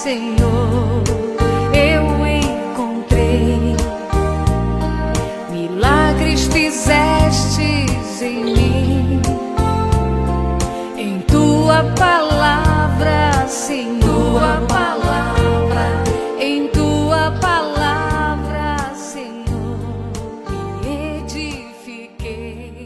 Senhor, eu encontrei. Milagres fizestes em mim, em tua palavra, Senhor. Tua palavra, em tua palavra, Senhor, me edifiquei.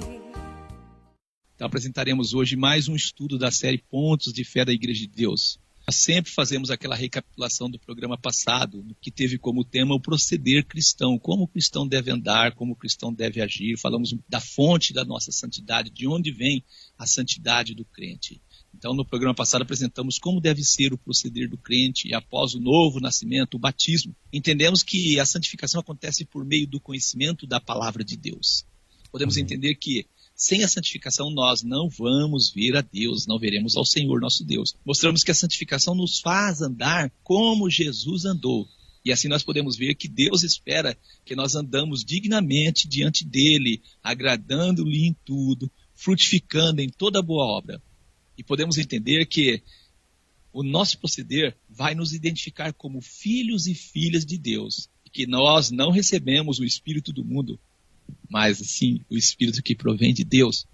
Então apresentaremos hoje mais um estudo da série Pontos de Fé da Igreja de Deus. Nós sempre fazemos aquela recapitulação do programa passado, que teve como tema o proceder cristão, como o cristão deve andar, como o cristão deve agir. Falamos da fonte da nossa santidade, de onde vem a santidade do crente. Então, no programa passado, apresentamos como deve ser o proceder do crente após o novo nascimento, o batismo. Entendemos que a santificação acontece por meio do conhecimento da palavra de Deus. Podemos entender que sem a santificação nós não vamos ver a Deus, não veremos ao Senhor nosso Deus. Mostramos que a santificação nos faz andar como Jesus andou. E assim nós podemos ver que Deus espera que nós andamos dignamente diante dele, agradando-lhe em tudo, frutificando em toda boa obra. E podemos entender que o nosso proceder vai nos identificar como filhos e filhas de Deus. E que nós não recebemos o Espírito do mundo, mas sim o Espírito que provém de Deus.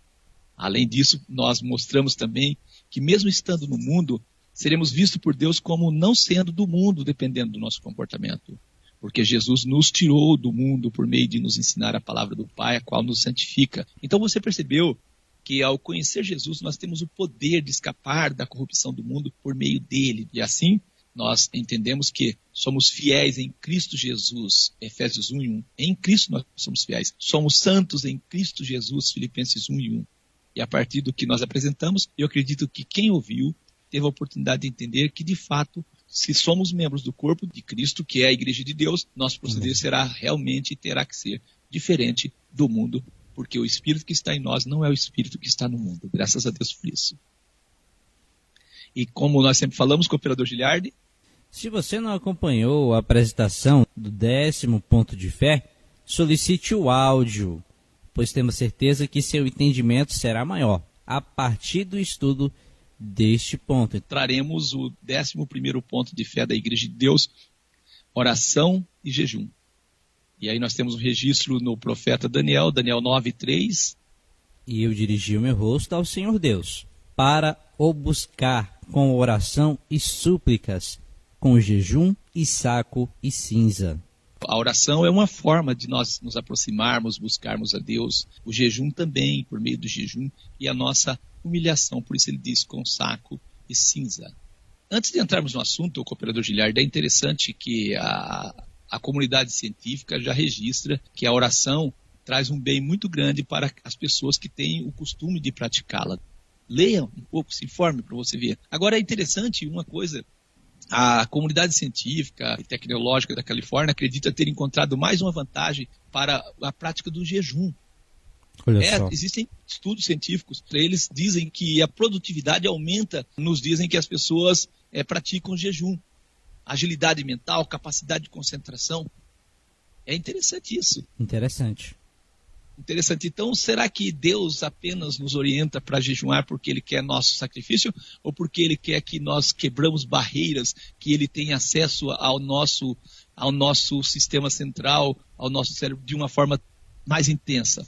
Além disso, nós mostramos também que mesmo estando no mundo, seremos vistos por Deus como não sendo do mundo, dependendo do nosso comportamento. Porque Jesus nos tirou do mundo por meio de nos ensinar a palavra do Pai, a qual nos santifica. Então você percebeu que ao conhecer Jesus, nós temos o poder de escapar da corrupção do mundo por meio dele. E assim, nós entendemos que somos fiéis em Cristo Jesus, Efésios 1:1. Em Cristo nós somos fiéis. Somos santos em Cristo Jesus, Filipenses 1:1. E a partir do que nós apresentamos, eu acredito que quem ouviu teve a oportunidade de entender que, de fato, se somos membros do corpo de Cristo, que é a Igreja de Deus, nosso proceder será realmente e terá que ser diferente do mundo, porque o Espírito que está em nós não é o Espírito que está no mundo. Graças a Deus por isso. E como nós sempre falamos com o operador Giliardi, se você não acompanhou a apresentação do 10º ponto de fé, solicite o áudio, pois temos certeza que seu entendimento será maior a partir do estudo deste ponto. Traremos o 11º ponto de fé da Igreja de Deus, oração e jejum. E aí nós temos um registro no profeta Daniel 9:3. E eu dirigi o meu rosto ao Senhor Deus, para o buscar com oração e súplicas, com jejum e saco e cinza. A oração é uma forma de nós nos aproximarmos, buscarmos a Deus. O jejum também, por meio do jejum, e a nossa humilhação. Por isso ele diz com saco e cinza. Antes de entrarmos no assunto, o cooperador Giliardi, é interessante que a comunidade científica já registra que a oração traz um bem muito grande para as pessoas que têm o costume de praticá-la. Leia um pouco, se informe para você ver. Agora é interessante uma coisa, a comunidade científica e tecnológica da Califórnia acredita ter encontrado mais uma vantagem para a prática do jejum. Olha só. Existem estudos científicos, eles dizem que a produtividade aumenta nos dias em que as pessoas praticam jejum. Agilidade mental, capacidade de concentração. É interessante isso. Interessante. Então, será que Deus apenas nos orienta para jejuar porque Ele quer nosso sacrifício? Ou porque Ele quer que nós quebramos barreiras, que Ele tenha acesso ao nosso sistema central, ao nosso cérebro, de uma forma mais intensa?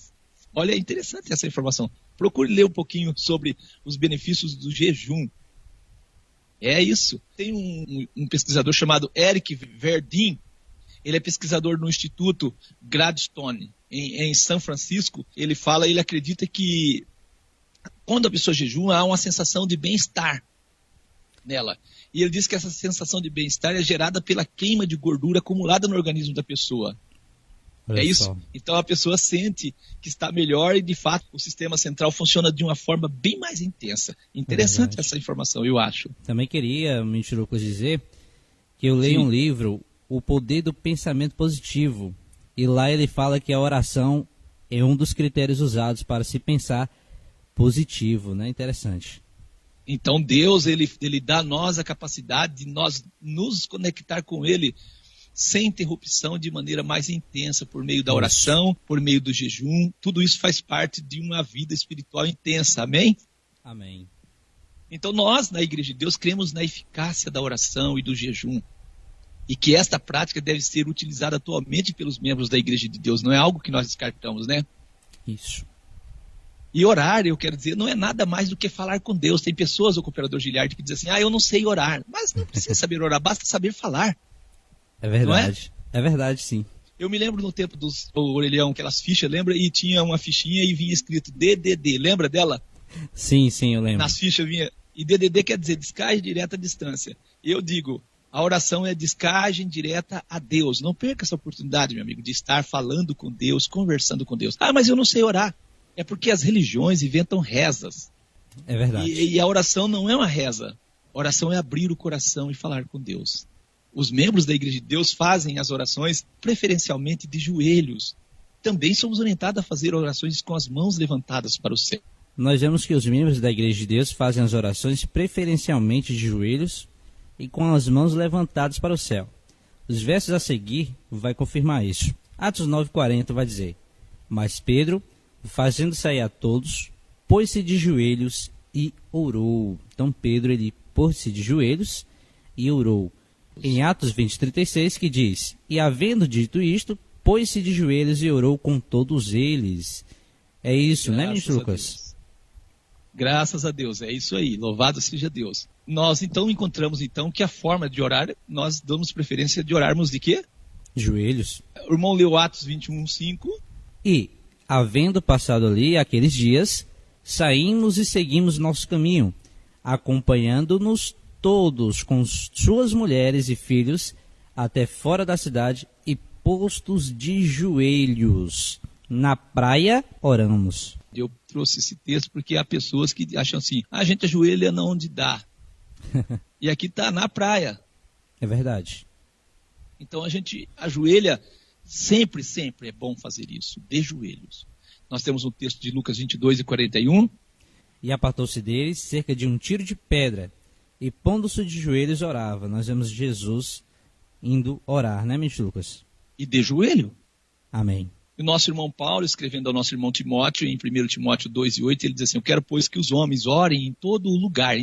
Olha, é interessante essa informação. Procure ler um pouquinho sobre os benefícios do jejum. É isso. Tem um pesquisador chamado Eric Verdin. Ele é pesquisador no Instituto Gladstone, em São Francisco. Ele acredita que quando a pessoa jejuma, há uma sensação de bem-estar nela. E ele diz que essa sensação de bem-estar é gerada pela queima de gordura acumulada no organismo da pessoa. Olha é isso? Só. Então a pessoa sente que está melhor e, de fato, o sistema central funciona de uma forma bem mais intensa. Interessante essa informação, eu acho. Também queria, Mentirucos, dizer que eu leio um livro, O Poder do Pensamento Positivo, e lá ele fala que a oração é um dos critérios usados para se pensar positivo, né? Interessante. Então Deus, ele dá a nós a capacidade de nós nos conectar com Ele sem interrupção, de maneira mais intensa, por meio da oração, por meio do jejum. Tudo isso faz parte de uma vida espiritual intensa, amém? Amém. Então nós, na Igreja de Deus, cremos na eficácia da oração e do jejum. E que esta prática deve ser utilizada atualmente pelos membros da Igreja de Deus. Não é algo que nós descartamos, né? Isso. E orar, eu quero dizer, não é nada mais do que falar com Deus. Tem pessoas, o cooperador Giliard, que dizem assim, eu não sei orar. Mas não precisa saber orar, basta saber falar. É verdade. É verdade, sim. Eu me lembro no tempo do orelhão, aquelas fichas, lembra? E tinha uma fichinha e vinha escrito DDD, lembra dela? Sim, eu lembro. Nas fichas vinha, e DDD quer dizer descagem direta à distância. Eu digo, a oração é descagem direta a Deus. Não perca essa oportunidade, meu amigo, de estar falando com Deus, conversando com Deus. Mas eu não sei orar. É porque as religiões inventam rezas. É verdade. E a oração não é uma reza. A oração é abrir o coração e falar com Deus. Os membros da Igreja de Deus fazem as orações preferencialmente de joelhos. Também somos orientados a fazer orações com as mãos levantadas para o céu. Nós vemos que os membros da Igreja de Deus fazem as orações preferencialmente de joelhos e com as mãos levantadas para o céu. Os versos a seguir vai confirmar isso. Atos 9:40 vai dizer: Mas Pedro, fazendo sair a todos, pôs-se de joelhos e orou. Então Pedro, ele pôs-se de joelhos e orou. Em Atos 20:36 que diz: E havendo dito isto, pôs-se de joelhos e orou com todos eles. É isso, né, ministro Lucas? Graças a Deus, é isso aí, louvado seja Deus. Nós então encontramos então que a forma de orar, nós damos preferência de orarmos de quê? Joelhos. O irmão leu Atos 21:5. E, havendo passado ali aqueles dias, saímos e seguimos nosso caminho, acompanhando-nos todos com suas mulheres e filhos até fora da cidade e postos de joelhos. Na praia, oramos. Eu trouxe esse texto porque há pessoas que acham assim, a gente ajoelha não onde dá. E aqui está na praia. É verdade. Então a gente ajoelha, sempre é bom fazer isso, de joelhos. Nós temos um texto de Lucas 22:41. E apartou-se deles cerca de um tiro de pedra, e pondo-se de joelhos orava. Nós vemos Jesus indo orar, né, ministro Lucas? E de joelho. Amém. E o nosso irmão Paulo, escrevendo ao nosso irmão Timóteo, em 1 Timóteo 2:8, ele diz assim, eu quero, pois, que os homens orem em todo lugar,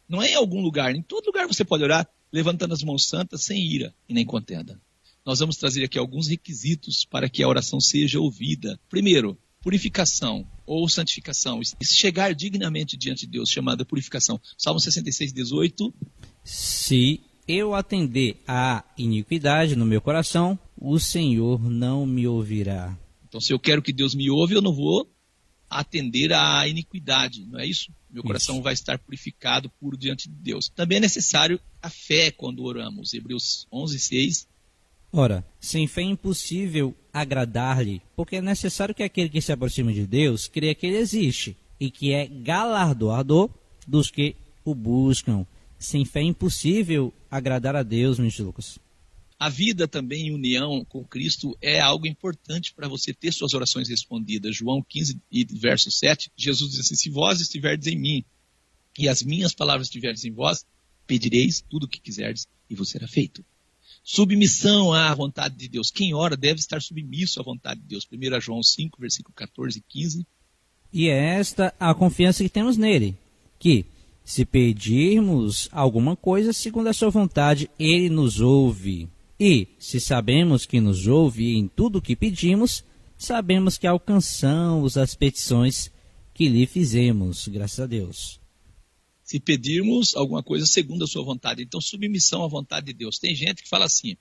não é em algum lugar, em todo lugar você pode orar, levantando as mãos santas, sem ira e nem contenda. Nós vamos trazer aqui alguns requisitos para que a oração seja ouvida. Primeiro, purificação ou santificação, chegar dignamente diante de Deus, chamada purificação. Salmo 66:18. Se eu atender à iniquidade no meu coração, o Senhor não me ouvirá. Então, se eu quero que Deus me ouve, eu não vou atender à iniquidade, não é isso? Meu coração vai estar purificado, puro diante de Deus. Também é necessário a fé quando oramos. Hebreus 11:6. Ora, sem fé é impossível agradar-lhe, porque é necessário que aquele que se aproxima de Deus creia que ele existe e que é galardoador dos que o buscam. Sem fé é impossível agradar a Deus, ministro Lucas. A vida também em união com Cristo é algo importante para você ter suas orações respondidas. João 15, verso 7, Jesus diz assim, se vós estiverdes em mim e as minhas palavras estiverdes em vós, pedireis tudo o que quiserdes e vos será feito. Submissão à vontade de Deus. Quem ora deve estar submisso à vontade de Deus. 1 João 5, versículo 14 e 15. E é esta a confiança que temos nele, que se pedirmos alguma coisa segundo a sua vontade, ele nos ouve. E, se sabemos que nos ouve em tudo o que pedimos, sabemos que alcançamos as petições que lhe fizemos, graças a Deus. Se pedirmos alguma coisa segundo a sua vontade, então submissão à vontade de Deus. Tem gente que fala assim,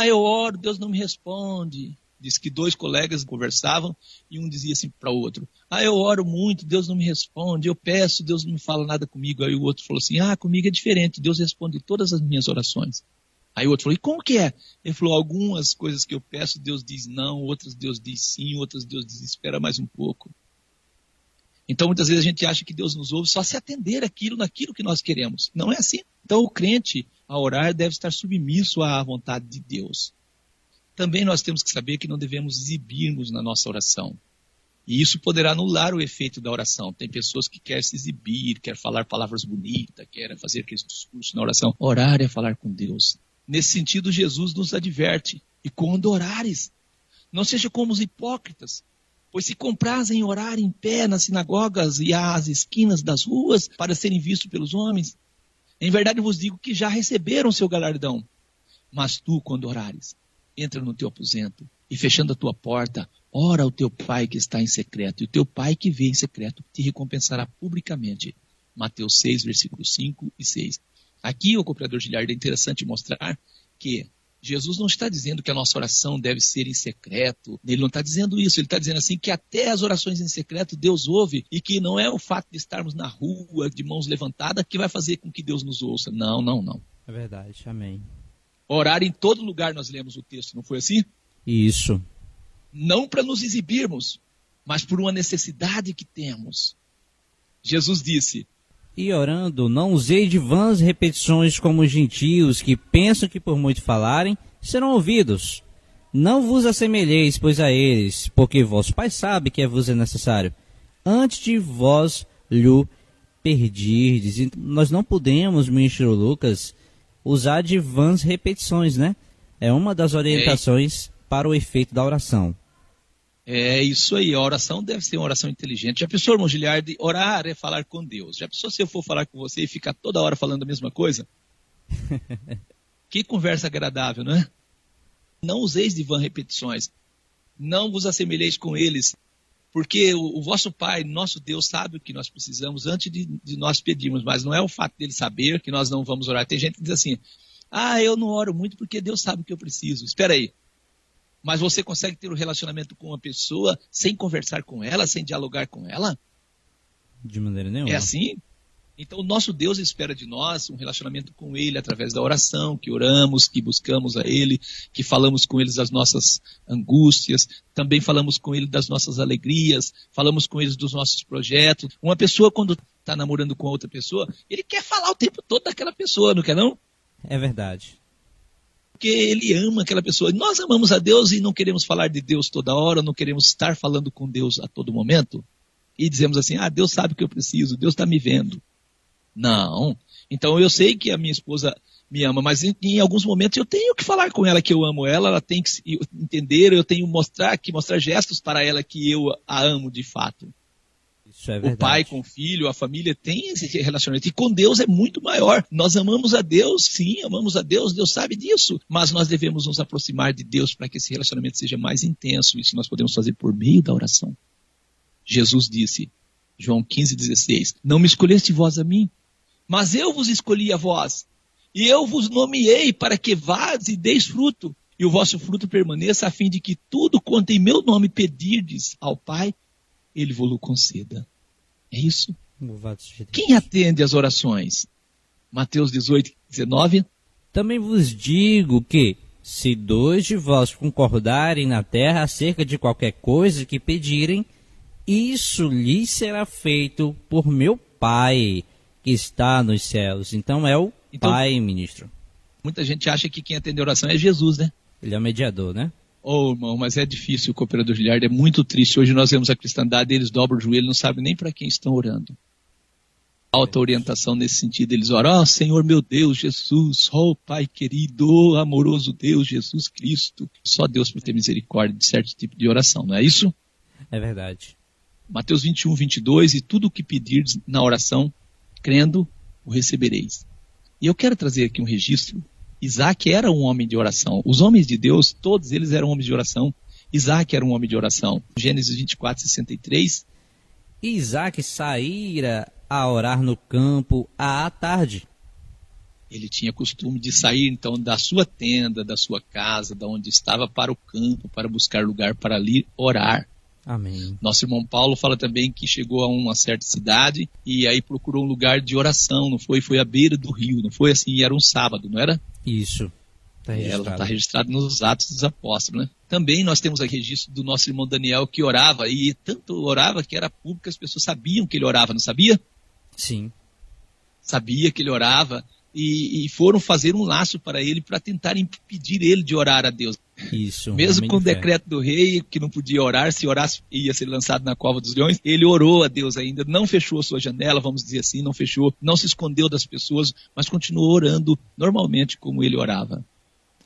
eu oro, Deus não me responde. Diz que 2 colegas conversavam e um dizia assim para o outro, eu oro muito, Deus não me responde, eu peço, Deus não me fala nada comigo. Aí o outro falou assim, comigo é diferente, Deus responde todas as minhas orações. Aí o outro falou, e como que é? Ele falou, algumas coisas que eu peço, Deus diz não, outras Deus diz sim, outras Deus diz espera mais um pouco. Então muitas vezes a gente acha que Deus nos ouve só se atender naquilo que nós queremos. Não é assim. Então o crente, ao orar, deve estar submisso à vontade de Deus. Também nós temos que saber que não devemos exibirmos na nossa oração. E isso poderá anular o efeito da oração. Tem pessoas que querem se exibir, querem falar palavras bonitas, querem fazer aquele discurso na oração. Orar é falar com Deus. Nesse sentido, Jesus nos adverte. E quando orares, não seja como os hipócritas, Pois se comprazem em orar em pé nas sinagogas e às esquinas das ruas para serem vistos pelos homens, em verdade vos digo que já receberam seu galardão. Mas tu, quando orares, entra no teu aposento e fechando a tua porta, ora ao teu pai que está em secreto, e o teu pai que vê em secreto te recompensará publicamente. Mateus 6, versículos 5 e 6. Aqui, o cooperador Giliardi, é interessante mostrar que Jesus não está dizendo que a nossa oração deve ser em secreto. Ele não está dizendo isso. Ele está dizendo assim que até as orações em secreto Deus ouve e que não é o fato de estarmos na rua, de mãos levantadas, que vai fazer com que Deus nos ouça. Não, não, não. É verdade, amém. Orar em todo lugar, nós lemos o texto, não foi assim? Isso. Não para nos exibirmos, mas por uma necessidade que temos. Jesus disse: E orando, não usei de vãs repetições como os gentios, que pensam que por muito falarem, serão ouvidos. Não vos assemelheis, pois, a eles, porque vosso Pai sabe que vos é necessário, antes de vós lhe perdirdes. E nós não podemos, ministro Lucas, usar de vãs repetições, né? É uma das orientações para o efeito da oração. É isso aí, a oração deve ser uma oração inteligente. Já pensou, irmão Giliardi, orar é falar com Deus. Já pensou se eu for falar com você e ficar toda hora falando a mesma coisa? Que conversa agradável, não é? Não useis de vã repetições, não vos assemelheis com eles, porque o vosso Pai, nosso Deus, sabe o que nós precisamos antes de nós pedirmos, mas não é o fato dele saber que nós não vamos orar. Tem gente que diz assim, eu não oro muito porque Deus sabe o que eu preciso. Espera aí. Mas você consegue ter um relacionamento com uma pessoa sem conversar com ela, sem dialogar com ela? De maneira nenhuma. É assim? Então, o nosso Deus espera de nós um relacionamento com Ele através da oração, que oramos, que buscamos a Ele, que falamos com Ele das nossas angústias, também falamos com Ele das nossas alegrias, falamos com Ele dos nossos projetos. Uma pessoa, quando está namorando com outra pessoa, ele quer falar o tempo todo daquela pessoa, não quer não? É verdade. Porque ele ama aquela pessoa. Nós amamos a Deus e não queremos falar de Deus toda hora, não queremos estar falando com Deus a todo momento. E dizemos assim, Deus sabe o que eu preciso, Deus está me vendo. Não. Então eu sei que a minha esposa me ama, mas em alguns momentos eu tenho que falar com ela que eu amo ela tem que entender, eu tenho que mostrar gestos para ela que eu a amo de fato. Isso é verdade. O pai com o filho, a família tem esse relacionamento. E com Deus é muito maior. Nós amamos a Deus, sim, amamos a Deus, Deus sabe disso. Mas nós devemos nos aproximar de Deus para que esse relacionamento seja mais intenso. Isso nós podemos fazer por meio da oração. Jesus disse, João 15,16, não me escolheste vós a mim, mas eu vos escolhi a vós. E eu vos nomeei para que vás e deis fruto. E o vosso fruto permaneça, a fim de que tudo quanto em meu nome pedirdes ao Pai, Ele vos conceda. É isso. Quem atende às orações? Mateus 18:19. Também vos digo que, se dois de vós concordarem na terra acerca de qualquer coisa que pedirem, isso lhes será feito por meu Pai, que está nos céus. Então é o Pai, ministro. Muita gente acha que quem atende a oração é Jesus, né? Ele é o mediador, né? Irmão, mas é difícil o cooperador Giliardi, é muito triste. Hoje nós vemos a cristandade, eles dobram o joelho, não sabem nem para quem estão orando. Alta orientação nesse sentido, eles oram, Senhor meu Deus, Jesus, Pai querido, amoroso Deus, Jesus Cristo. Só Deus para ter misericórdia de certo tipo de oração, não é isso? É verdade. Mateus 21:22, e tudo o que pedirdes na oração, crendo, o recebereis. E eu quero trazer aqui um registro. Isaac era um homem de oração. Os homens de Deus, todos eles eram homens de oração. Isaac era um homem de oração. Gênesis 24:63. Isaac saíra a orar no campo à tarde. Ele tinha costume de sair, então, da sua tenda, da sua casa, da onde estava, para o campo, para buscar lugar para ali orar. Amém. Nosso irmão Paulo fala também que chegou a uma certa cidade e aí procurou um lugar de oração, não foi? Foi à beira do rio, não foi assim? Era um sábado, não era? Isso. Ela está registrada nos Atos dos Apóstolos, né? Também nós temos aqui registro do nosso irmão Daniel que orava, e tanto orava que era público, as pessoas sabiam que ele orava, não sabia? Sim. Sabia que ele orava e foram fazer um laço para ele para tentar impedir ele de orar a Deus. Isso. Mesmo com o decreto do rei, que não podia orar, se orasse ia ser lançado na cova dos leões, ele orou a Deus ainda, não fechou a sua janela, vamos dizer assim, não fechou, não se escondeu das pessoas, mas continuou orando normalmente como ele orava.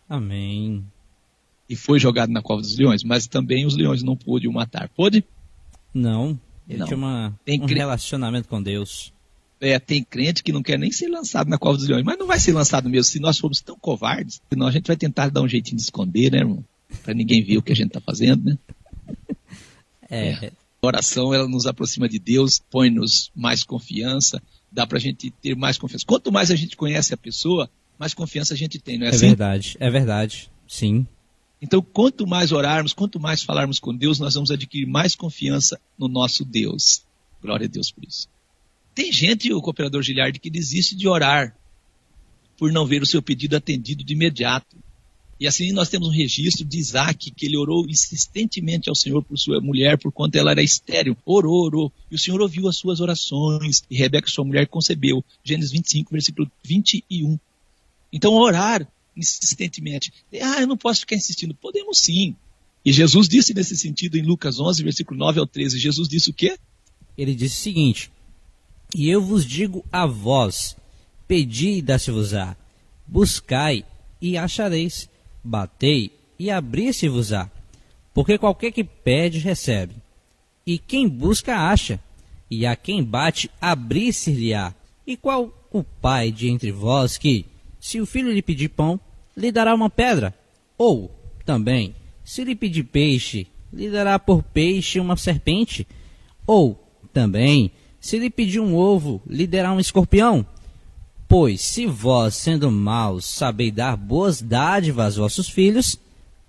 Amém. e foi jogado na cova dos leões, mas também os leões não pôde o matar. Pôde? Não, ele Não. tinha um relacionamento com Deus. Tem crente que não quer nem ser lançado na cova dos leões, mas não vai ser lançado mesmo. Se nós formos tão covardes, senão a gente vai tentar dar um jeitinho de esconder, né, irmão? Para ninguém ver o que a gente está fazendo, né? A oração, ela nos aproxima de Deus, põe-nos mais confiança, dá para a gente ter mais confiança. Quanto mais a gente conhece a pessoa, mais confiança a gente tem, não é assim? É verdade, sim. Então, quanto mais orarmos, quanto mais falarmos com Deus, nós vamos adquirir mais confiança no nosso Deus. Glória a Deus por isso. Tem gente, o cooperador Giliardi, que desiste de orar por não ver o seu pedido atendido de imediato. E assim nós temos um registro de Isaac, que ele orou insistentemente ao Senhor por sua mulher, por quanto ela era estéril. Orou. E o Senhor ouviu as suas orações. E Rebeca, sua mulher, concebeu. Gênesis 25, versículo 21. Então, orar insistentemente. Eu não posso ficar insistindo. Podemos sim. E Jesus disse nesse sentido em Lucas 11, versículo 9 ao 13. Jesus disse o quê? Ele disse o seguinte: e eu vos digo a vós, pedi e dá-se-vos-á, buscai e achareis, batei e abri-se-vos-á, porque qualquer que pede, recebe, e quem busca, acha, e a quem bate, abrir-se-lhe-á. E qual o pai de entre vós que, se o filho lhe pedir pão, lhe dará uma pedra? Ou, também, se lhe pedir peixe, lhe dará por peixe uma serpente? Ou, também, se lhe pedir um ovo, lhe dará um escorpião? Pois, se vós, sendo maus, sabeis dar boas dádivas aos vossos filhos,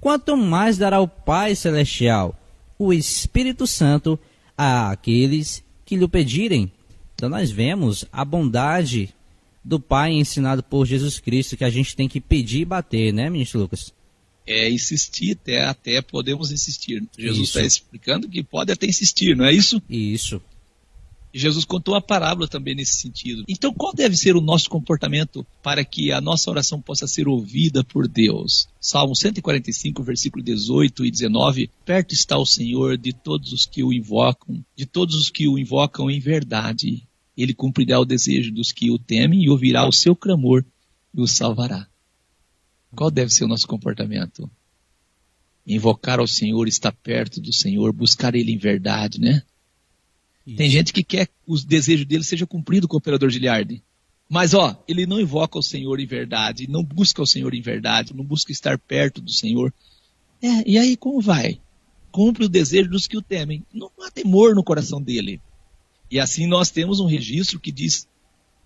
quanto mais dará o Pai Celestial, o Espírito Santo, àqueles que lhe pedirem. Então nós vemos a bondade do Pai ensinado por Jesus Cristo, que a gente tem que pedir e bater, né, ministro Lucas? Insistir, até podemos insistir. Jesus está explicando que pode até insistir, não é isso? Isso. E Jesus contou a parábola também nesse sentido. Então, qual deve ser o nosso comportamento para que a nossa oração possa ser ouvida por Deus? Salmo 145, versículo 18 e 19. Perto está o Senhor de todos os que o invocam, em verdade. Ele cumprirá o desejo dos que o temem e ouvirá o seu clamor e o salvará. Qual deve ser o nosso comportamento? Invocar ao Senhor, estar perto do Senhor, buscar Ele em verdade, né? Isso. Tem gente que quer que o desejo dele seja cumprido com o cooperador Giliardi. Mas, ele não invoca o Senhor em verdade, não busca o Senhor em verdade, não busca estar perto do Senhor. E aí como vai? Cumpre o desejo dos que o temem. Não há temor no coração dele. E assim nós temos um registro que diz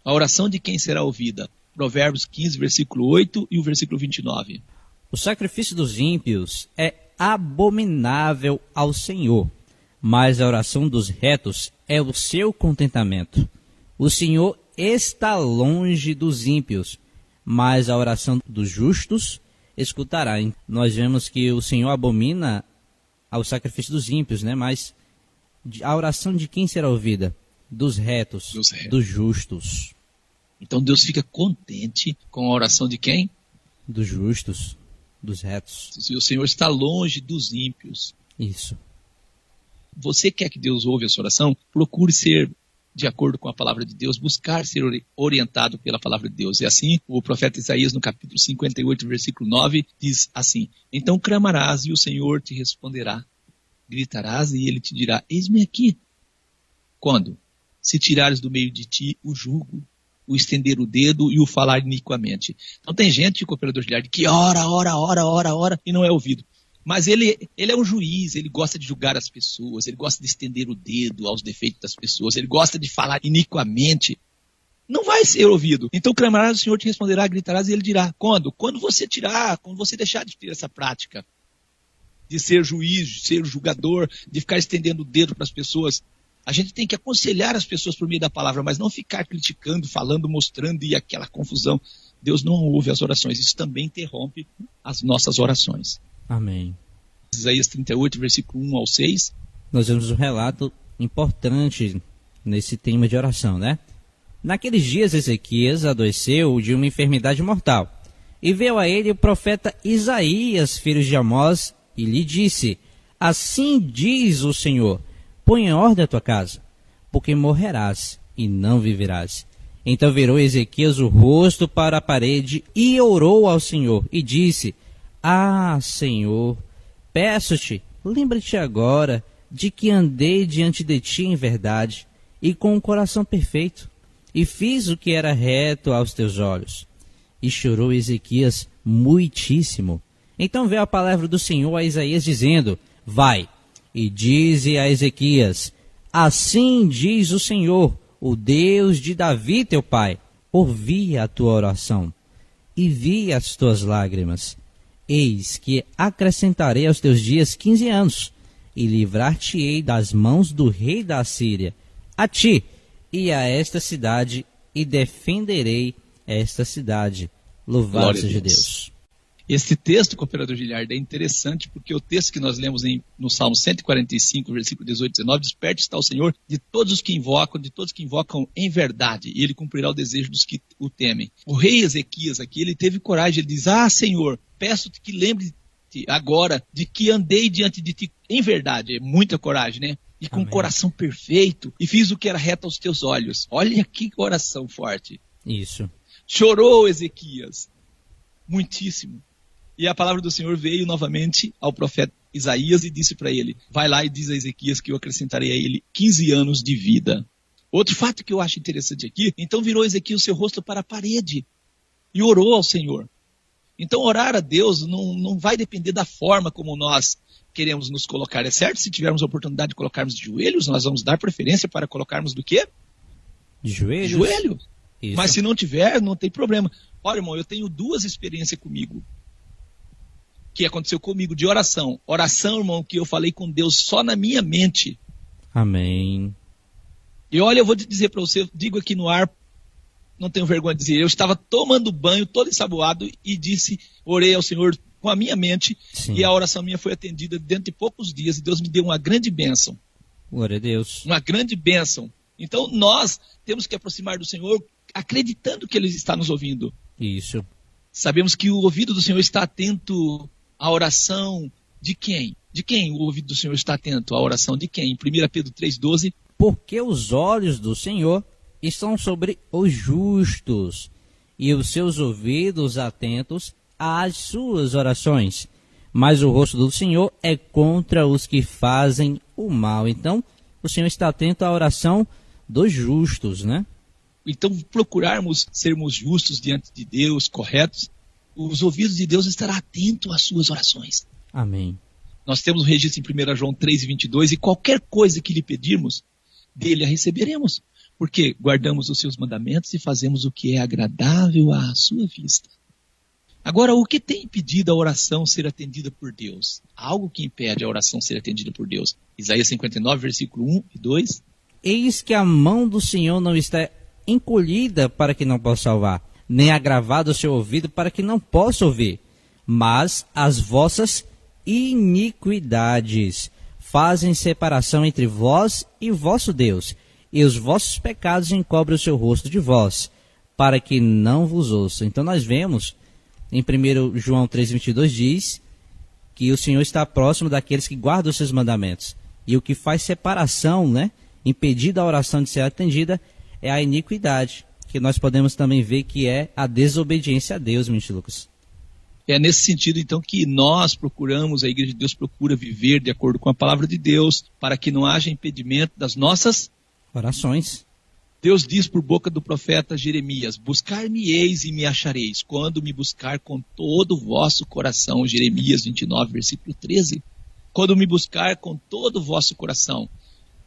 a oração de quem será ouvida. Provérbios 15, versículo 8 e o versículo 29. O sacrifício dos ímpios é abominável ao Senhor, mas a oração dos retos é o seu contentamento. O Senhor está longe dos ímpios, mas a oração dos justos escutará. Nós vemos que o Senhor abomina ao sacrifício dos ímpios, né? Mas a oração de quem será ouvida? Dos retos, dos justos. Então Deus fica contente com a oração de quem? Dos justos, dos retos. E o Senhor está longe dos ímpios. Isso. Você quer que Deus ouve a sua oração? Procure ser de acordo com a palavra de Deus, buscar ser orientado pela palavra de Deus. E assim, o profeta Isaías, no capítulo 58, versículo 9, diz assim: então clamarás e o Senhor te responderá. Gritarás e ele te dirá: eis-me aqui. Quando? Se tirares do meio de ti o jugo, o estender o dedo e o falar iniquamente. Então tem gente, cooperador Giliardi, que ora e não é ouvido. Mas ele é um juiz, ele gosta de julgar as pessoas, ele gosta de estender o dedo aos defeitos das pessoas, ele gosta de falar iniquamente. Não vai ser ouvido. Então clamarás, o Senhor te responderá, gritarás e ele dirá. Quando? Quando você deixar de ter essa prática de ser juiz, de ser julgador, de ficar estendendo o dedo para as pessoas. A gente tem que aconselhar as pessoas por meio da palavra, mas não ficar criticando, falando, mostrando e aquela confusão. Deus não ouve as orações. Isso também interrompe as nossas orações. Amém. Isaías 38, versículo 1 ao 6. Nós vemos um relato importante nesse tema de oração, né? Naqueles dias Ezequias adoeceu de uma enfermidade mortal. E veio a ele o profeta Isaías, filho de Amós, e lhe disse: assim diz o Senhor, põe em ordem a tua casa, porque morrerás e não viverás. Então virou Ezequias o rosto para a parede e orou ao Senhor, e disse: Ah, Senhor, peço-te, lembra-te agora de que andei diante de ti em verdade e com um coração perfeito, e fiz o que era reto aos teus olhos. E chorou Ezequias muitíssimo. Então veio a palavra do Senhor a Isaías dizendo: vai, e dize a Ezequias: assim diz o Senhor, o Deus de Davi teu pai, ouvi a tua oração e vi as tuas lágrimas. Eis que acrescentarei aos teus dias 15 anos, e livrar-te-ei das mãos do rei da Assíria, a ti e a esta cidade, e defenderei esta cidade. Louvado seja Deus. Esse texto, cooperador Giliardo, é interessante porque o texto que nós lemos no Salmo 145, versículo 18 e 19, desperte está o Senhor de todos os que invocam em verdade, e ele cumprirá o desejo dos que o temem. O rei Ezequias aqui, ele teve coragem, ele diz: ah, Senhor, peço-te que lembre-te agora de que andei diante de ti em verdade. É muita coragem, né? E com um coração perfeito, e fiz o que era reto aos teus olhos. Olha que coração forte. Isso. Chorou Ezequias muitíssimo. E a palavra do Senhor veio novamente ao profeta Isaías e disse para ele: vai lá e diz a Ezequias que eu acrescentarei a ele 15 anos de vida. Outro fato que eu acho interessante aqui: então virou Ezequias o seu rosto para a parede e orou ao Senhor. Então orar a Deus não vai depender da forma como nós queremos nos colocar. É certo, se tivermos a oportunidade de colocarmos de joelhos, nós vamos dar preferência para colocarmos do quê? De joelhos. Joelho. Isso. Mas se não tiver, não tem problema. Olha, irmão, eu tenho 2 experiências comigo, que aconteceu comigo de oração. Oração, irmão, que eu falei com Deus só na minha mente. Amém. E olha, eu vou te dizer para você, digo aqui no ar, não tenho vergonha de dizer, eu estava tomando banho, todo ensaboado, e orei ao Senhor com a minha mente, Sim. E a oração minha foi atendida dentro de poucos dias, e Deus me deu uma grande bênção. Glória a Deus. Uma grande bênção. Então nós temos que aproximar do Senhor acreditando que Ele está nos ouvindo. Isso. Sabemos que o ouvido do Senhor está atento à oração de quem? De quem o ouvido do Senhor está atento à oração de quem? Em 1 Pedro 3,12. Porque os olhos do Senhor estão sobre os justos, e os seus ouvidos atentos às suas orações. Mas o rosto do Senhor é contra os que fazem o mal. Então, o Senhor está atento à oração dos justos, né? Então, procurarmos sermos justos diante de Deus, corretos, os ouvidos de Deus estarão atentos às suas orações. Amém. Nós temos o registro em 1 João 3,22, e qualquer coisa que lhe pedirmos, dele a receberemos, porque guardamos os seus mandamentos e fazemos o que é agradável à sua vista. Agora, o que tem impedido a oração ser atendida por Deus? Algo que impede a oração ser atendida por Deus. Isaías 59, versículo 1 e 2. Eis que a mão do Senhor não está encolhida para que não possa salvar, nem agravado o seu ouvido para que não possa ouvir. Mas as vossas iniquidades fazem separação entre vós e vosso Deus, e os vossos pecados encobrem o seu rosto de vós, para que não vos ouça. Então nós vemos, em 1 João 3,22 diz que o Senhor está próximo daqueles que guardam os seus mandamentos. E o que faz separação, né, impedindo a oração de ser atendida, é a iniquidade, que nós podemos também ver que é a desobediência a Deus, ministro Lucas. É nesse sentido, então, que nós procuramos, a Igreja de Deus procura viver de acordo com a palavra de Deus, para que não haja impedimento das nossas orações. Deus diz por boca do profeta Jeremias: buscar-me-eis e me achareis, quando me buscar com todo o vosso coração. Jeremias 29, versículo 13. Quando me buscar com todo o vosso coração.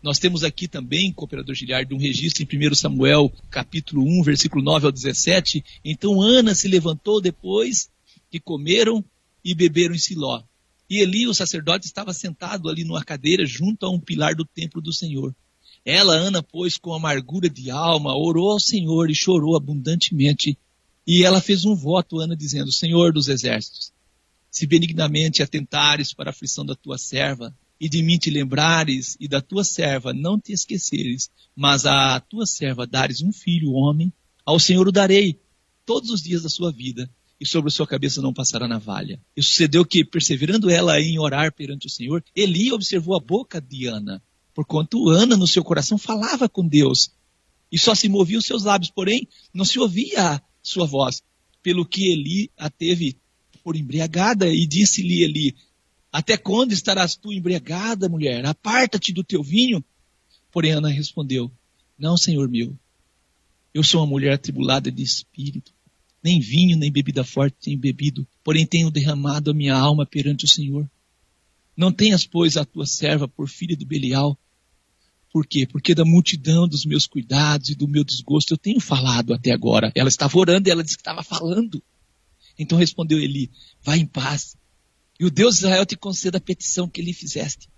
Nós temos aqui também, cooperador Giliardo, um registro em 1 Samuel, capítulo 1, versículo 9 ao 17. Então Ana se levantou depois que comeram e beberam em Siló. E Eli, o sacerdote, estava sentado ali numa cadeira junto a um pilar do templo do Senhor. Ela, Ana, pois, com amargura de alma, orou ao Senhor e chorou abundantemente. E ela fez um voto, Ana, dizendo: Senhor dos exércitos, se benignamente atentares para a aflição da tua serva, e de mim te lembrares, e da tua serva não te esqueceres, mas à tua serva dares um filho, homem, ao Senhor o darei todos os dias da sua vida, e sobre a sua cabeça não passará navalha. E sucedeu que, perseverando ela em orar perante o Senhor, Eli observou a boca de Ana, porquanto Ana no seu coração falava com Deus, e só se moviam os seus lábios, porém não se ouvia a sua voz, pelo que Eli a teve por embriagada, e disse-lhe Eli: até quando estarás tu embriagada, mulher? Aparta-te do teu vinho. Porém Ana respondeu: não, senhor meu, eu sou uma mulher atribulada de espírito. Nem vinho, nem bebida forte tenho bebido, porém tenho derramado a minha alma perante o Senhor. Não tenhas, pois, a tua serva por filha de Belial. Por quê? Porque da multidão dos meus cuidados e do meu desgosto eu tenho falado até agora. Ela estava orando e ela disse que estava falando. Então respondeu Eli: vai em paz, e o Deus de Israel te conceda a petição que lhe fizeste.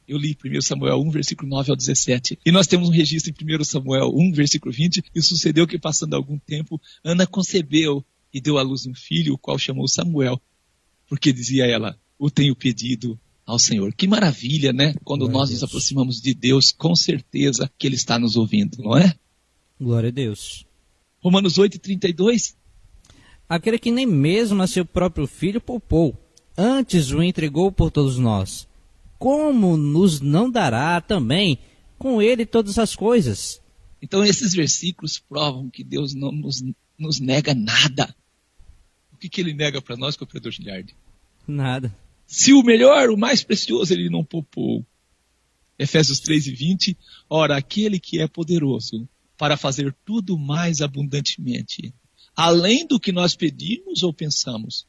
Eu li 1 Samuel 1, versículo 9 ao 17. E nós temos um registro em 1 Samuel 1, versículo 20. E sucedeu que, passando algum tempo, Ana concebeu e deu à luz um filho, o qual chamou Samuel. Porque dizia ela: o tenho pedido ao Senhor. Que maravilha, né? Quando Glória nós nos aproximamos de Deus, com certeza que Ele está nos ouvindo, não é? Glória a Deus. Romanos 8, 32. Aquele que nem mesmo a seu próprio filho poupou, antes o entregou por todos nós. Como nos não dará também com ele todas as coisas? Então esses versículos provam que Deus não nos nega nada. O que Ele nega para nós, cooperador Giliardi? Nada. Se o melhor, o mais precioso, Ele não poupou. Efésios 3 e 20. Ora, aquele que é poderoso para fazer tudo mais abundantemente, além do que nós pedimos ou pensamos.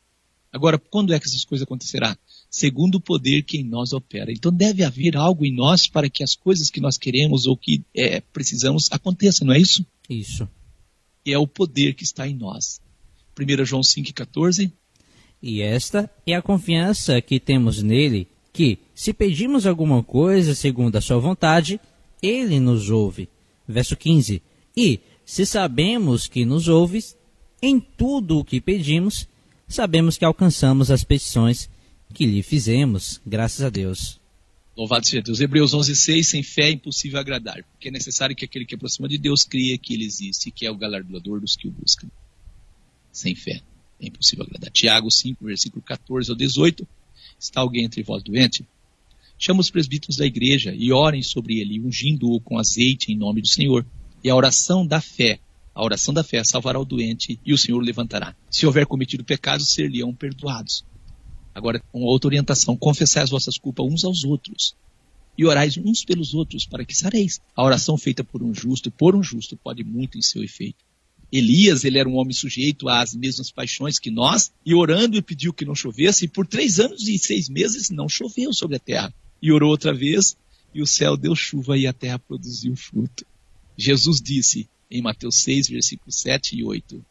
Agora, quando é que essas coisas acontecerão? Segundo o poder que em nós opera. Então deve haver algo em nós para que as coisas que nós queremos ou que precisamos aconteçam, não é isso? Isso. E é o poder que está em nós. 1 João 5,14. E esta é a confiança que temos nele, que, se pedimos alguma coisa segundo a sua vontade, ele nos ouve. Verso 15. E, se sabemos que nos ouves, em tudo o que pedimos, sabemos que alcançamos as petições que lhe fizemos, graças a Deus. Louvado seja Deus. Hebreus 11,6. Sem fé é impossível agradar, porque é necessário que aquele que aproxima de Deus creia que Ele existe, que é o galardoador dos que o buscam. Sem fé é impossível agradar. Tiago 5, versículo 14 ao 18. Está alguém entre vós doente? Chama os presbíteros da igreja e orem sobre ele, ungindo-o com azeite em nome do Senhor. E a oração da fé salvará o doente e o Senhor o levantará. Se houver cometido pecados, ser-lhe-ão perdoados. Agora, com outra orientação: confessai as vossas culpas uns aos outros e orais uns pelos outros para que sareis. A oração feita por um justo pode muito em seu efeito. Elias, ele era um homem sujeito às mesmas paixões que nós, e orando e pediu que não chovesse, e por 3 anos e 6 meses não choveu sobre a terra. E orou outra vez, e o céu deu chuva e a terra produziu fruto. Jesus disse em Mateus 6, versículos 7 e 8.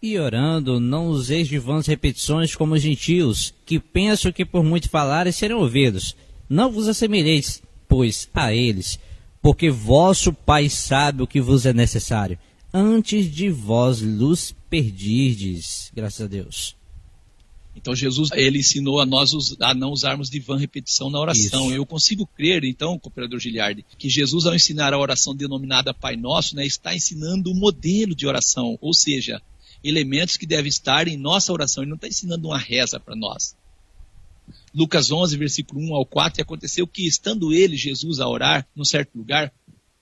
E orando, não useis de vãs repetições como os gentios, que pensam que por muito falarem serão ouvidos. Não vos assemelheis, pois, a eles, porque vosso Pai sabe o que vos é necessário, antes de vós lhes pedirdes. Graças a Deus. Então Jesus, ele ensinou a nós a não usarmos de vã repetição na oração. Isso. Eu consigo crer, então, cooperador Giliardi, que Jesus, ao ensinar a oração denominada Pai Nosso, está ensinando um modelo de oração, ou seja, elementos que devem estar em nossa oração. Ele não está ensinando uma reza para nós. Lucas 11, versículo 1 ao 4, e aconteceu que, estando ele, Jesus, a orar, num certo lugar,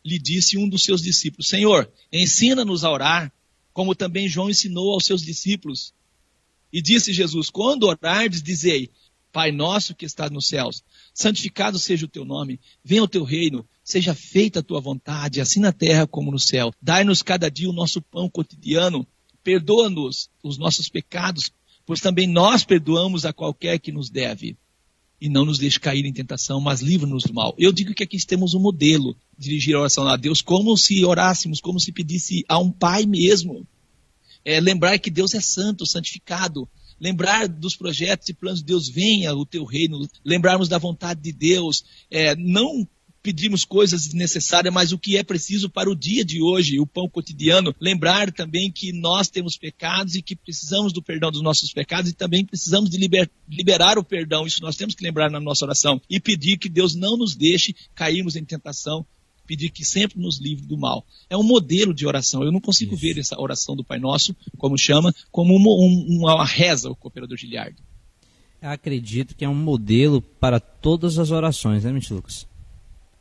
lhe disse um dos seus discípulos: Senhor, ensina-nos a orar, como também João ensinou aos seus discípulos. E disse Jesus: quando orardes, dizei: Pai nosso que estás nos céus, santificado seja o teu nome, venha o teu reino, seja feita a tua vontade, assim na terra como no céu. Dai-nos cada dia o nosso pão cotidiano, perdoa-nos os nossos pecados, pois também nós perdoamos a qualquer que nos deve. E não nos deixe cair em tentação, mas livra-nos do mal. Eu digo que aqui temos um modelo de dirigir a oração a Deus, como se orássemos, como se pedisse a um pai mesmo. Lembrar que Deus é santo, santificado. Lembrar dos projetos e planos de Deus, venha o teu reino. Lembrarmos da vontade de Deus. Não pedimos coisas desnecessárias, mas o que é preciso para o dia de hoje, o pão cotidiano. Lembrar também que nós temos pecados e que precisamos do perdão dos nossos pecados e também precisamos de liberar o perdão. Isso nós temos que lembrar na nossa oração. E pedir que Deus não nos deixe cairmos em tentação, pedir que sempre nos livre do mal. É um modelo de oração. Eu não consigo ver essa oração do Pai Nosso, como chama, como uma reza, o cooperador Giliardi. Acredito que é um modelo para todas as orações, né, Lucas?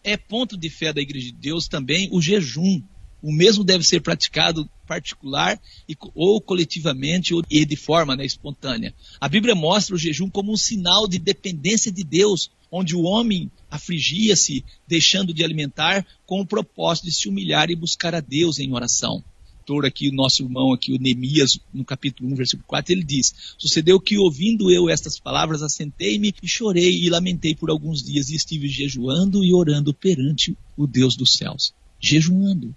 É ponto de fé da Igreja de Deus também o jejum O mesmo deve ser praticado particular ou coletivamente e de forma espontânea. A Bíblia mostra o jejum como um sinal de dependência de Deus, onde o homem afligia-se, deixando de alimentar, com o propósito de se humilhar e buscar a Deus em oração. Aqui, o nosso irmão aqui, o Neemias, no capítulo 1, versículo 4, ele diz: sucedeu que, ouvindo eu estas palavras, assentei-me e chorei e lamentei por alguns dias, e estive jejuando e orando perante o Deus dos céus. Jejuando.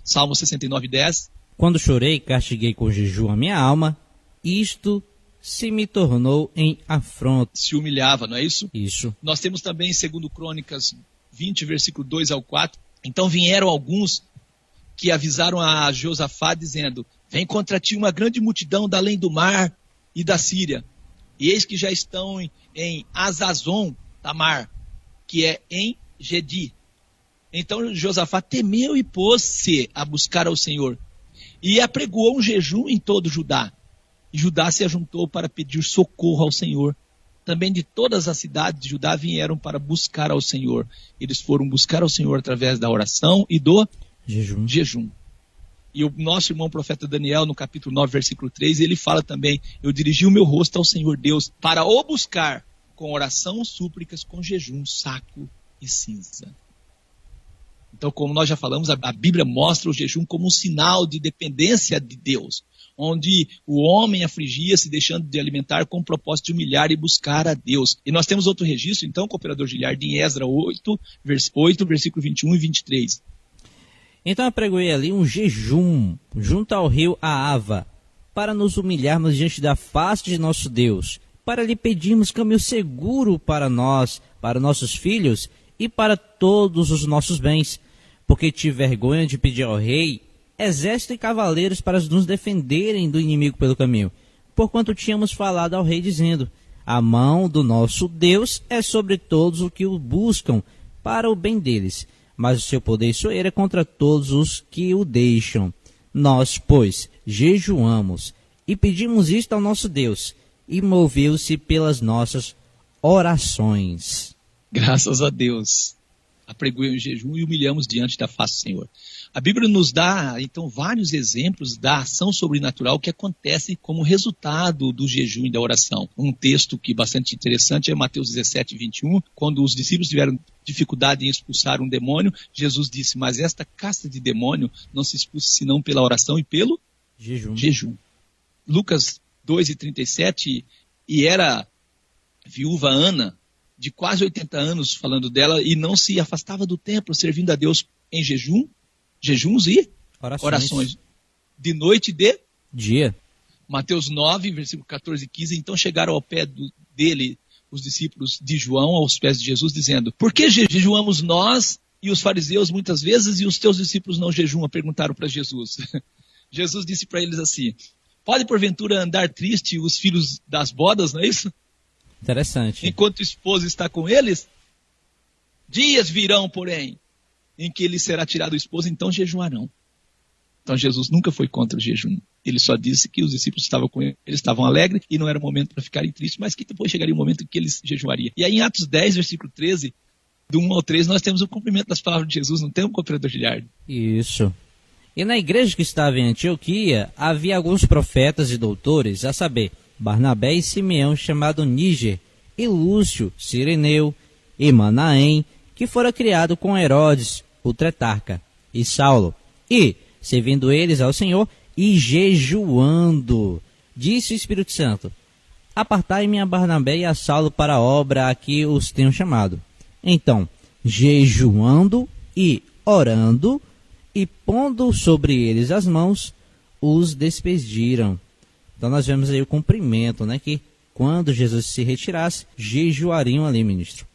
Salmo 69, 10. Quando chorei, castiguei com jejum a minha alma, isto se me tornou em afronta. Se humilhava, não é isso? Isso. Nós temos também, segundo Crônicas 20, versículo 2 ao 4, então vieram alguns que avisaram a Josafá, dizendo: vem contra ti uma grande multidão da além do mar e da Síria, e eis que já estão em Azazon Tamar, que é em Gedi. Então Josafá temeu e pôs-se a buscar ao Senhor, e apregoou um jejum em todo Judá. E Judá se ajuntou para pedir socorro ao Senhor. Também de todas as cidades de Judá vieram para buscar ao Senhor. Eles foram buscar ao Senhor através da oração e do jejum. E o nosso irmão profeta Daniel, no capítulo 9, versículo 3, ele fala também: eu dirigi o meu rosto ao Senhor Deus para o buscar com oração, súplicas, com jejum, saco e cinza. Então, como nós já falamos, a Bíblia mostra o jejum como um sinal de dependência de Deus, onde o homem afligia-se deixando de alimentar com o propósito de humilhar e buscar a Deus. E nós temos outro registro, então, cooperador Giliardi, em Esdras 8, versículo 21 e 23. Então apregoei ali um jejum junto ao rio Ahava, para nos humilharmos diante da face de nosso Deus, para lhe pedirmos caminho seguro para nós, para nossos filhos e para todos os nossos bens, porque tive vergonha de pedir ao rei exército e cavaleiros para nos defenderem do inimigo pelo caminho, porquanto tínhamos falado ao rei dizendo: a mão do nosso Deus é sobre todos os que o buscam para o bem deles, mas o seu poder e sua ira é contra todos os que o deixam. Nós, pois, jejuamos e pedimos isto ao nosso Deus, e moveu-se pelas nossas orações. Graças a Deus. Apregoei o jejum e humilhamos diante da face do Senhor. A Bíblia nos dá, então, vários exemplos da ação sobrenatural que acontece como resultado do jejum e da oração. Um texto que é bastante interessante é Mateus 17, 21, quando os discípulos tiveram dificuldade em expulsar um demônio, Jesus disse: mas esta casta de demônio não se expulsa senão pela oração e pelo jejum. Lucas 2:37, e era viúva Ana, de quase 80 anos, falando dela, e não se afastava do templo, servindo a Deus em jejuns e orações, de noite e de dia. Mateus 9, versículo 14 e 15, então chegaram ao pé dele os discípulos de João, aos pés de Jesus, dizendo: por que jejuamos nós e os fariseus muitas vezes e os teus discípulos não jejuam? Perguntaram para Jesus. Jesus disse para eles assim: pode porventura andar triste os filhos das bodas, não é isso? Interessante. Enquanto o esposo está com eles, dias virão, porém, em que ele será tirado o esposo, então jejuarão. Então Jesus nunca foi contra o jejum. Ele só disse que os discípulos estavam com ele, eles estavam alegres e não era momento para ficarem tristes, mas que depois chegaria um momento em que eles jejuariam. E aí em Atos 10, versículo 13, do 1 ao 3, nós temos o cumprimento das palavras de Jesus, não tem um cooperador Giliardi? Isso. E na igreja que estava em Antioquia, havia alguns profetas e doutores, a saber, Barnabé e Simeão, chamado Níger, e Lúcio, Cireneu, e Manaém, que fora criado com Herodes, o tretarca, e Saulo, e, servindo eles ao Senhor, e jejuando, disse o Espírito Santo: apartai-me a Barnabé e a Saulo para a obra a que os tenho chamado. Então, jejuando e orando, e pondo sobre eles as mãos, os despediram. Então nós vemos aí o cumprimento, né, que quando Jesus se retirasse, jejuariam ali, ministro.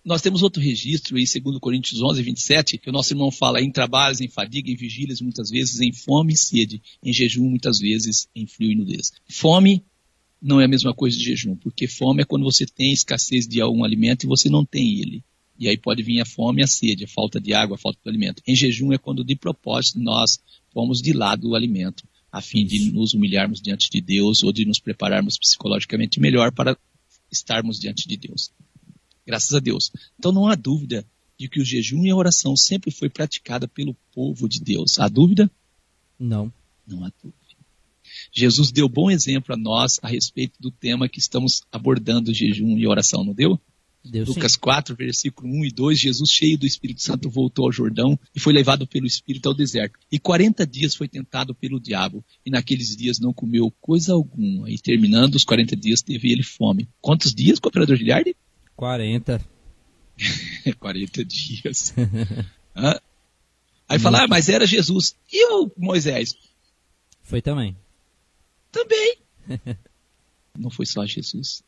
Nós temos outro registro em 2 Coríntios 11, 27, que o nosso irmão fala: em trabalhos, em fadiga, em vigílias, muitas vezes, em fome e sede, em jejum, muitas vezes, em frio e nudez. Fome não é a mesma coisa de jejum, porque fome é quando você tem escassez de algum alimento e você não tem ele. E aí pode vir a fome e a sede, a falta de água, a falta de alimento. Em jejum é quando de propósito nós pomos de lado o alimento, a fim de nos humilharmos diante de Deus ou de nos prepararmos psicologicamente melhor para estarmos diante de Deus. Graças a Deus. Então não há dúvida de que o jejum e a oração sempre foi praticada pelo povo de Deus. Há dúvida? Não. Não há dúvida. Jesus deu bom exemplo a nós a respeito do tema que estamos abordando, jejum e oração, não deu? Deu, Lucas sim. 4, versículo 1 e 2, Jesus, cheio do Espírito Santo, voltou ao Jordão e foi levado pelo Espírito ao deserto. E 40 dias foi tentado pelo diabo, e naqueles dias não comeu coisa alguma. E terminando os 40 dias, teve ele fome. Quantos dias, cooperador Giliardi? 40. 40 dias. Aí fala, mas era Jesus. E o Moisés? Foi também. Também. Não foi só Jesus.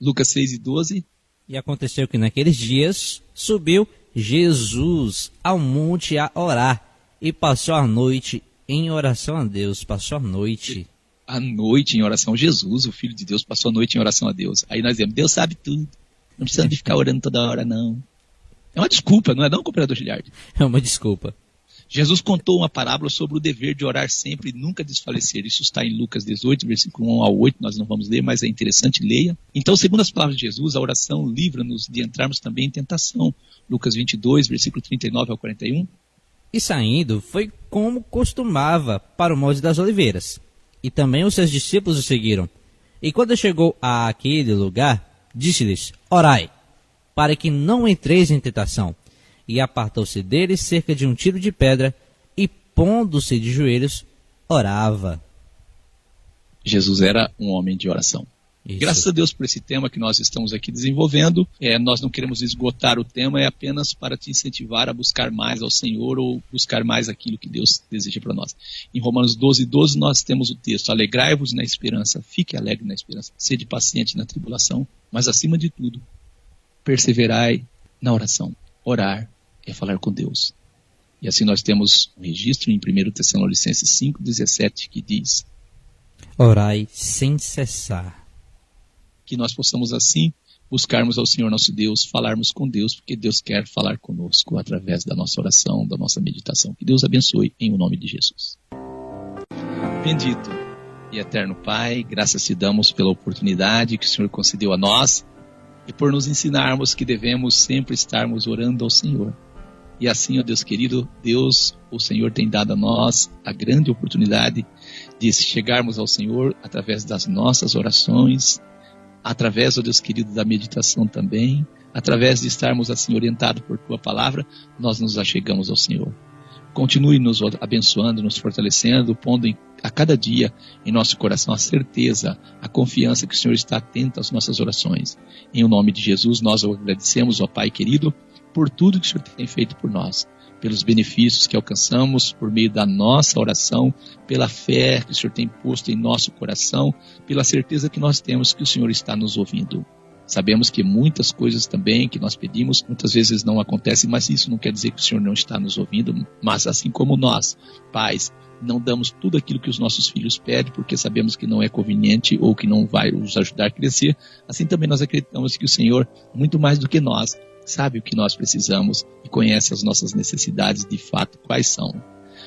Lucas 6 e 12. E aconteceu que naqueles dias subiu Jesus ao monte a orar e passou a noite em oração a Deus. Passou a noite. A noite em oração. Jesus, o Filho de Deus, passou a noite em oração a Deus. Aí nós dizemos, Deus sabe tudo. Não precisamos de ficar orando toda hora, não. É uma desculpa, não é não, cooperador Giliardi? É uma desculpa. Jesus contou uma parábola sobre o dever de orar sempre e nunca desfalecer. Isso está em Lucas 18, versículo 1 ao 8, nós não vamos ler, mas é interessante, leia. Então, segundo as palavras de Jesus, a oração livra-nos de entrarmos também em tentação. Lucas 22, versículo 39 ao 41. E saindo, foi como costumava para o Monte das Oliveiras. E também os seus discípulos o seguiram. E quando chegou àquele lugar, disse-lhes, orai, para que não entreis em tentação. E apartou-se deles cerca de um tiro de pedra, e pondo-se de joelhos, orava. Jesus era um homem de oração. Isso. Graças a Deus por esse tema que nós estamos aqui desenvolvendo. Nós não queremos esgotar o tema, é apenas para te incentivar a buscar mais ao Senhor ou buscar mais aquilo que Deus deseja para nós. Em Romanos 12, 12 nós temos o texto, alegrai-vos na esperança, fique alegre na esperança, sede paciente na tribulação, mas acima de tudo, perseverai na oração. Orar é falar com Deus. E assim nós temos um registro em 1 Tessalonicenses 5, 17, que diz, orai sem cessar. que nós possamos assim buscarmos ao Senhor nosso Deus, falarmos com Deus, porque Deus quer falar conosco através da nossa oração, da nossa meditação. Que Deus abençoe em o nome de Jesus. Bendito e eterno Pai, graças te damos pela oportunidade que o Senhor concedeu a nós e por nos ensinarmos que devemos sempre estarmos orando ao Senhor. E assim, ó Deus querido, Deus, o Senhor tem dado a nós a grande oportunidade de chegarmos ao Senhor através das nossas orações, através, ó Deus querido, da meditação também, através de estarmos assim orientados por Tua Palavra, nós nos achegamos ao Senhor. Continue nos abençoando, nos fortalecendo, pondo a cada dia em nosso coração a certeza, a confiança que o Senhor está atento às nossas orações. Em o nome de Jesus, nós o agradecemos, ó Pai querido, por tudo que o Senhor tem feito por nós, pelos benefícios que alcançamos por meio da nossa oração, pela fé que o Senhor tem posto em nosso coração, pela certeza que nós temos que o Senhor está nos ouvindo. Sabemos que muitas coisas também que nós pedimos, muitas vezes não acontecem, mas isso não quer dizer que o Senhor não está nos ouvindo. Mas assim como nós, pais, não damos tudo aquilo que os nossos filhos pedem, porque sabemos que não é conveniente ou que não vai os ajudar a crescer, assim também nós acreditamos que o Senhor, muito mais do que nós, sabe o que nós precisamos e conhece as nossas necessidades de fato, quais são.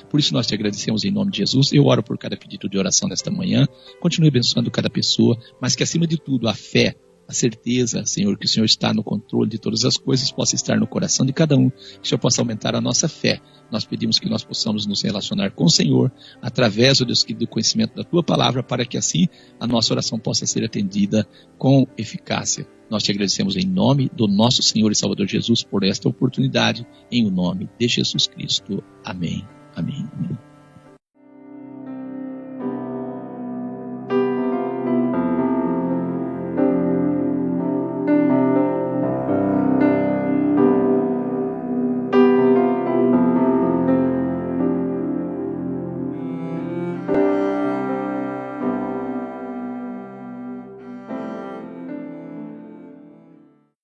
Por isso nós te agradecemos em nome de Jesus. Eu oro por cada pedido de oração nesta manhã. Continue abençoando cada pessoa, mas que acima de tudo a fé, a certeza, Senhor, que o Senhor está no controle de todas as coisas, possa estar no coração de cada um, que o Senhor possa aumentar a nossa fé. Nós pedimos que nós possamos nos relacionar com o Senhor, através, ó Deus, do conhecimento da Tua Palavra, para que assim a nossa oração possa ser atendida com eficácia. Nós te agradecemos em nome do nosso Senhor e Salvador Jesus por esta oportunidade, em o nome de Jesus Cristo. Amém. Amém.